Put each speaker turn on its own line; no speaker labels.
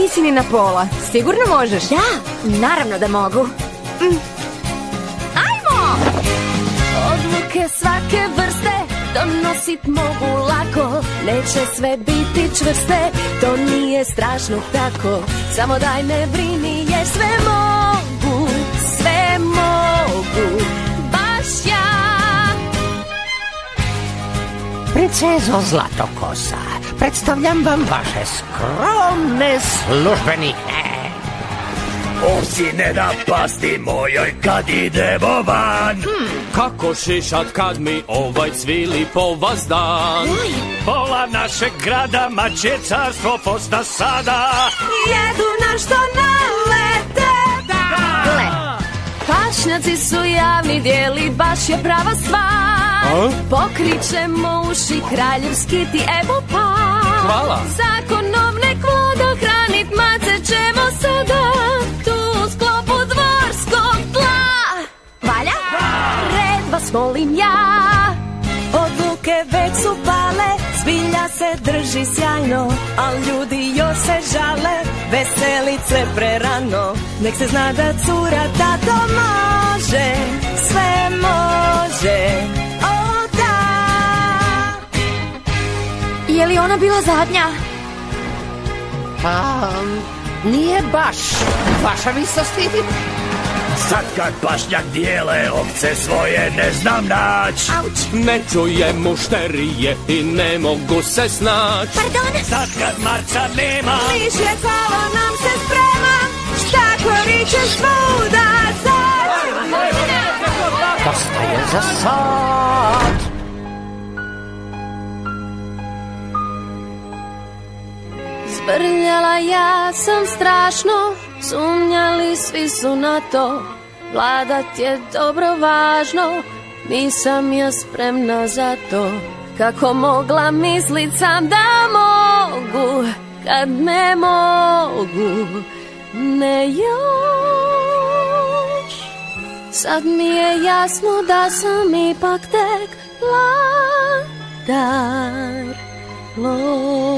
nisi ni na pola. Sigurno možeš?
Ja, naravno da mogu.
Ajmo!
Odluke svake vrste donosit mogu lako. Neće sve biti čvrste, to nije strašno tako. Samo daj ne brini jer sve mogu, sve mogu, baš ja.
Princezo Zlatokosa, predstavljam vam vaše skromne službenike.
Ovci ne napasti mojoj kad idemo van.
Kako šišat kad mi ovaj cvili po vazdan.
Pola našeg grada mače carstvo posta sada.
Jedu na što nalete. Pašnjaci su javni dijeli, baš je prava stvar. Pokrićemo uši kraljevski ti evo pa.
Hvala.
Zakonom nek vodохранit mace ćemo sada. Tu u sklopu dvorskog tla. Valja? Red vas molim ja. Odluke već su pale, zbilja se drži sjajno, al ljudi još se žale, veselice prerano. Nek se zna da cura tato može, sve može, o da.
Je li ona bila zadnja?
Pa, nije baš, vaša visosti.
Sad kad pašnjak dijele ovce svoje ne znam nać.
Ne čujem mušterije i ne mogu se snać.
Pardon?
Sad kad marca nema,
Mišlje kolo nam se sprema, štakoriće svuda sad.
Dosta je za sad.
Zbrljala ja sam strašno, sumnjali svi su na to. Vladat je dobro važno, nisam ja spremna za to. Kako mogla mislit sam da mogu, kad ne mogu, ne još. Sad mi je jasno da sam ipak tek vladar loš.